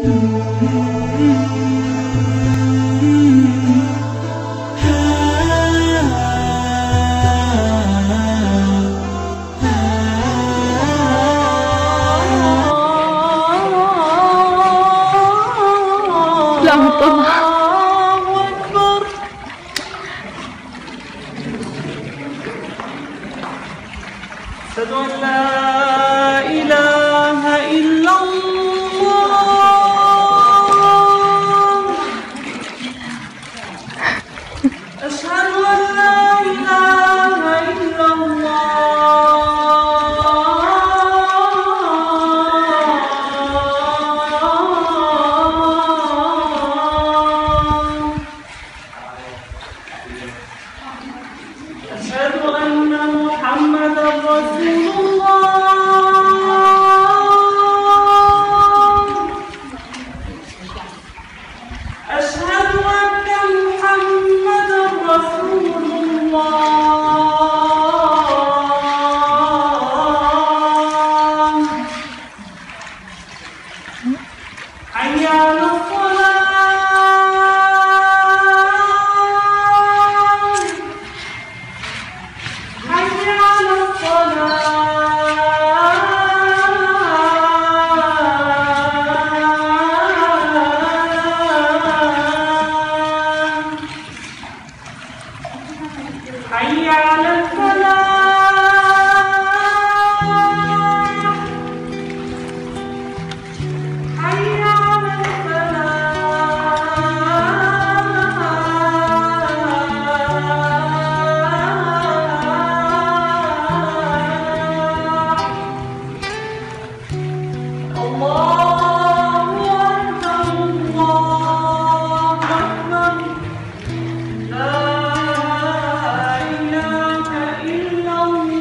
أشهد أن لا إله إلا الله. أشهد أن لا إله إلا الله. أشهد أن محمدا رسول الله. أشهد أن محمدا رسول الله. حي على الصلاة. حي على الصلاة. حي على الفلاح. حي على الفلاح. الله أكبر الله أكبر. لا إله إلا الله.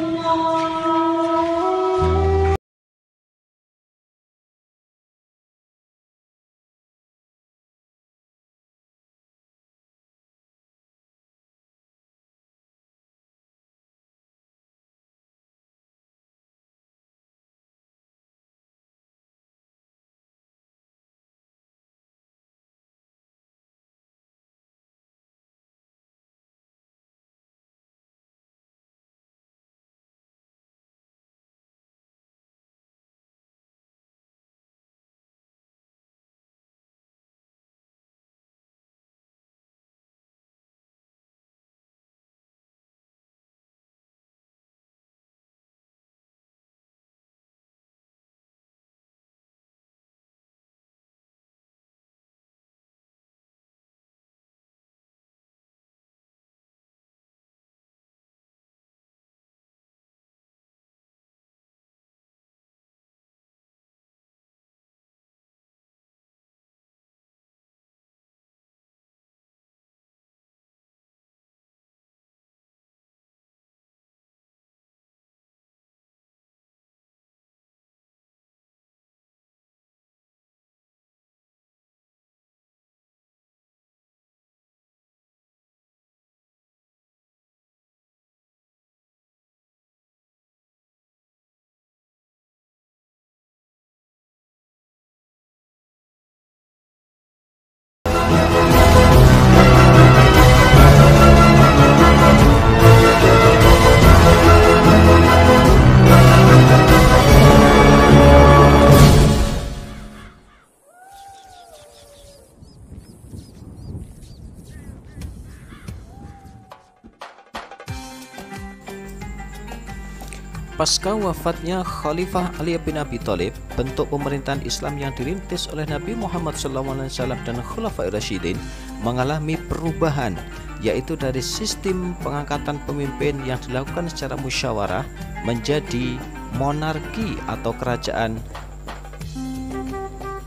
Pasca wafatnya Khalifah Ali bin Abi Thalib, bentuk pemerintahan Islam yang dirintis oleh Nabi Muhammad SAW dan Khulafair Rasyidin mengalami perubahan, yaitu dari sistem pengangkatan pemimpin yang dilakukan secara musyawarah menjadi monarki atau kerajaan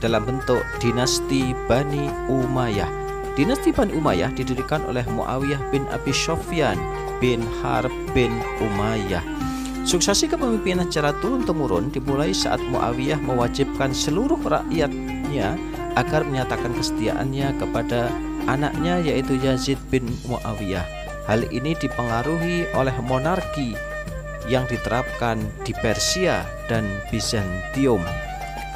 dalam bentuk dinasti Bani Umayyah. Dinasti Bani Umayyah didirikan oleh Muawiyah bin Abi Sufyan bin Harb bin Umayyah. Suksesi kepemimpinan secara turun-temurun dimulai saat Muawiyah mewajibkan seluruh rakyatnya agar menyatakan kesetiaannya kepada anaknya, yaitu Yazid bin Muawiyah. Hal ini dipengaruhi oleh monarki yang diterapkan di Persia dan Bizantium.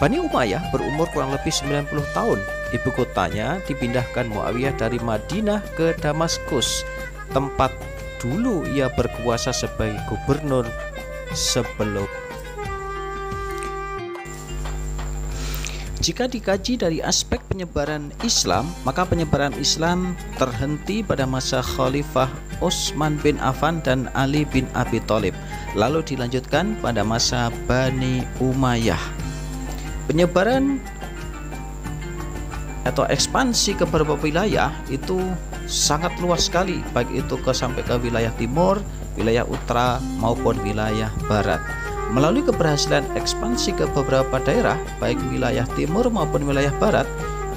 Bani Umayyah berumur kurang lebih 90 tahun. Ibu kotanya dipindahkan Muawiyah dari Madinah ke Damaskus, tempat dulu ia berkuasa sebagai gubernur sebelum. Jika dikaji dari aspek penyebaran Islam, maka penyebaran Islam terhenti pada masa Khalifah Utsman bin Affan dan Ali bin Abi Thalib, lalu dilanjutkan pada masa Bani Umayyah. Penyebaran atau ekspansi ke beberapa wilayah itu sangat luas sekali, baik itu sampai ke wilayah timur, wilayah utara maupun wilayah barat. Melalui keberhasilan ekspansi ke beberapa daerah, baik wilayah timur maupun wilayah barat,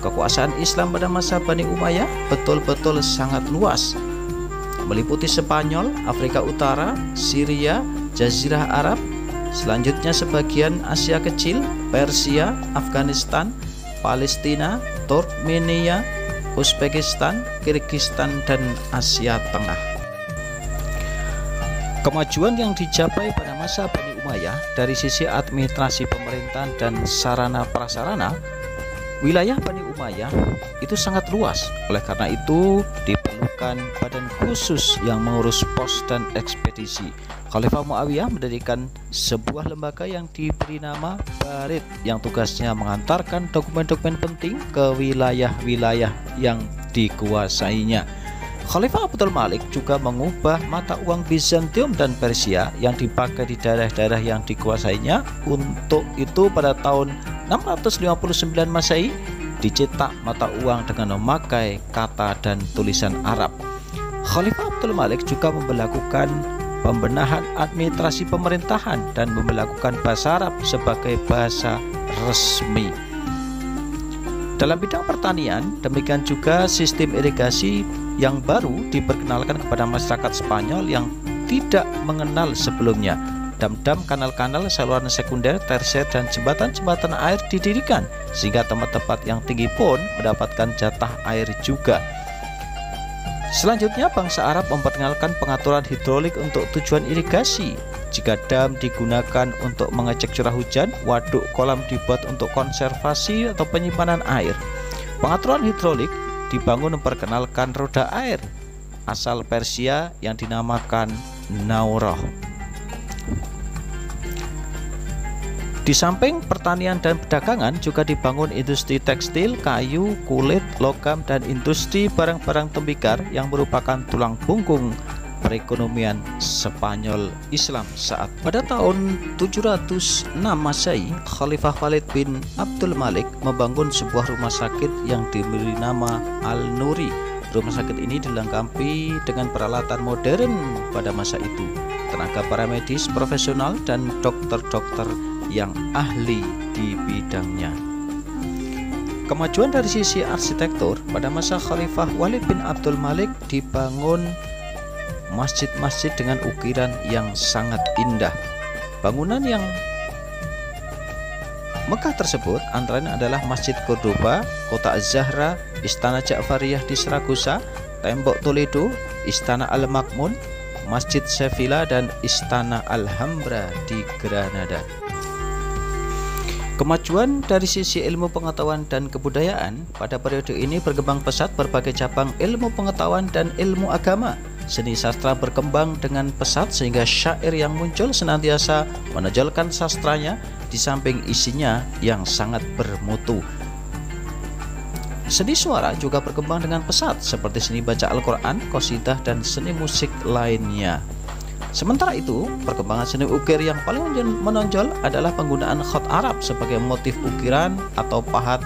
kekuasaan Islam pada masa Bani Umayyah betul-betul sangat luas, meliputi Spanyol, Afrika Utara, Syria, Jazirah Arab, selanjutnya sebagian Asia Kecil, Persia, Afghanistan, Palestina, Turkmenia, Uzbekistan, Kirgistan, dan Asia Tengah. Kemajuan yang dicapai pada masa Bani Umayyah dari sisi administrasi pemerintahan dan sarana prasarana, wilayah Bani Umayyah itu sangat luas. Oleh karena itu diperlukan badan khusus yang mengurus pos dan ekspedisi. Khalifah Muawiyah mendirikan sebuah lembaga yang diberi nama Barid, yang tugasnya mengantarkan dokumen-dokumen penting ke wilayah-wilayah yang dikuasainya. Khalifah Abdul Malik juga mengubah mata uang Bizantium dan Persia yang dipakai di daerah-daerah yang dikuasainya. Untuk itu pada tahun 659 Masehi dicetak mata uang dengan memakai kata dan tulisan Arab. Khalifah Abdul Malik juga memberlakukan pembenahan administrasi pemerintahan dan memberlakukan bahasa Arab sebagai bahasa resmi. Dalam bidang pertanian, demikian juga sistem irigasi yang baru diperkenalkan kepada masyarakat Spanyol yang tidak mengenal sebelumnya. Dam-dam, kanal-kanal, saluran sekunder, tersier, dan jembatan-jembatan air didirikan, sehingga tempat-tempat yang tinggi pun mendapatkan jatah air juga. Selanjutnya, bangsa Arab memperkenalkan pengaturan hidrolik untuk tujuan irigasi. Jika dam digunakan untuk mengecek curah hujan, waduk kolam dibuat untuk konservasi atau penyimpanan air. Pengaturan hidrolik dibangun memperkenalkan roda air asal Persia yang dinamakan Nauroh. Di samping pertanian dan perdagangan, juga dibangun industri tekstil, kayu, kulit, logam, dan industri barang-barang tembikar yang merupakan tulang punggung perekonomian Spanyol Islam saat. Pada tahun 706 Masehi, Khalifah Khalid bin Abdul Malik membangun sebuah rumah sakit yang diberi nama Al-Nuri. Rumah sakit ini dilengkapi dengan peralatan modern pada masa itu, tenaga para medis profesional dan dokter-dokter yang ahli di bidangnya. Kemajuan dari sisi arsitektur, pada masa Khalifah Walid bin Abdul Malik dibangun masjid-masjid dengan ukiran yang sangat indah. Bangunan yang megah tersebut antaranya adalah Masjid Cordoba, Kota Az-Zahra, Istana Ja'fariyah di Saragossa, Tembok Toledo, Istana Al-Makmun, Masjid Sevilla, dan Istana Alhambra di Granada. Kemajuan dari sisi ilmu pengetahuan dan kebudayaan, pada periode ini berkembang pesat berbagai cabang ilmu pengetahuan dan ilmu agama. Seni sastra berkembang dengan pesat sehingga syair yang muncul senantiasa menonjolkan sastranya di samping isinya yang sangat bermutu. Seni suara juga berkembang dengan pesat seperti seni baca Al-Quran, qasidah, dan seni musik lainnya. Sementara itu, perkembangan seni ukir yang paling menonjol adalah penggunaan khat Arab sebagai motif ukiran atau pahat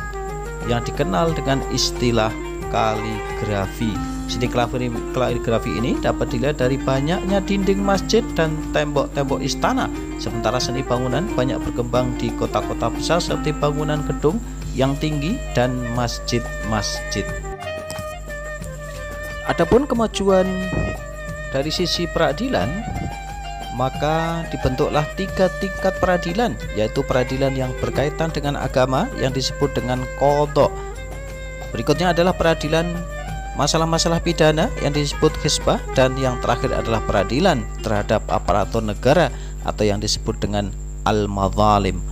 yang dikenal dengan istilah kaligrafi. Seni kaligrafi ini dapat dilihat dari banyaknya dinding masjid dan tembok-tembok istana. Sementara seni bangunan banyak berkembang di kota-kota besar seperti bangunan gedung yang tinggi dan masjid-masjid. Adapun kemajuan dari sisi peradilan, maka dibentuklah 3 tingkat peradilan, yaitu peradilan yang berkaitan dengan agama yang disebut dengan qadha. Berikutnya adalah peradilan masalah-masalah pidana yang disebut hisbah, dan yang terakhir adalah peradilan terhadap aparatur negara atau yang disebut dengan al-madzalim.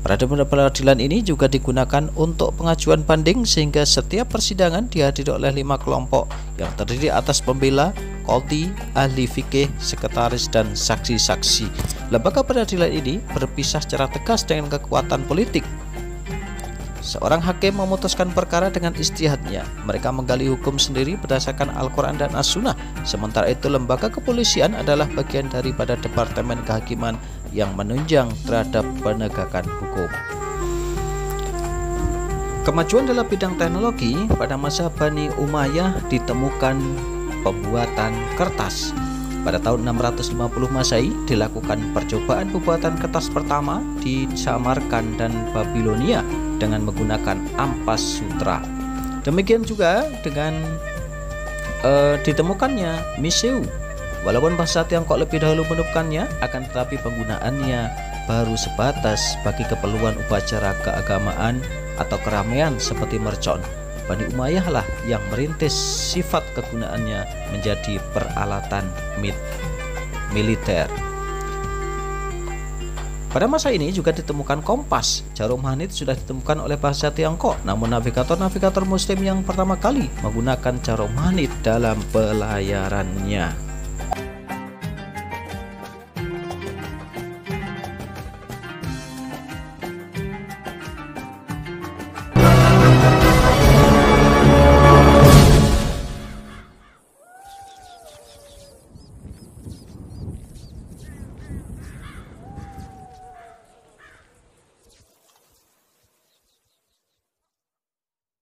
Peradilan ini juga digunakan untuk pengajuan banding sehingga setiap persidangan dihadiri oleh 5 kelompok yang terdiri atas pembela, qadhi, ahli fikih, sekretaris, dan saksi-saksi. Lembaga peradilan ini berpisah secara tegas dengan kekuatan politik. Seorang hakim memutuskan perkara dengan ijtihadnya. Mereka menggali hukum sendiri berdasarkan Al-Quran dan As-Sunnah. Sementara itu lembaga kepolisian adalah bagian daripada Departemen Kehakiman yang menunjang terhadap penegakan hukum. Kemajuan dalam bidang teknologi pada masa Bani Umayyah ditemukan pembuatan kertas. Pada tahun 650 Masehi dilakukan percobaan pembuatan kertas pertama di Samarkand dan Babilonia dengan menggunakan ampas sutra. Demikian juga dengan ditemukannya Miseu. Walaupun bahasa Tiongkok lebih dahulu menemukannya, akan tetapi penggunaannya baru sebatas bagi keperluan upacara keagamaan atau keramaian seperti mercon. Bani Umayyah lah yang merintis sifat kegunaannya menjadi peralatan militer. Pada masa ini juga ditemukan kompas. Jarum hanit sudah ditemukan oleh bahasa Tiongkok, namun navigator-navigator Muslim yang pertama kali menggunakan jarum hanit dalam pelayarannya.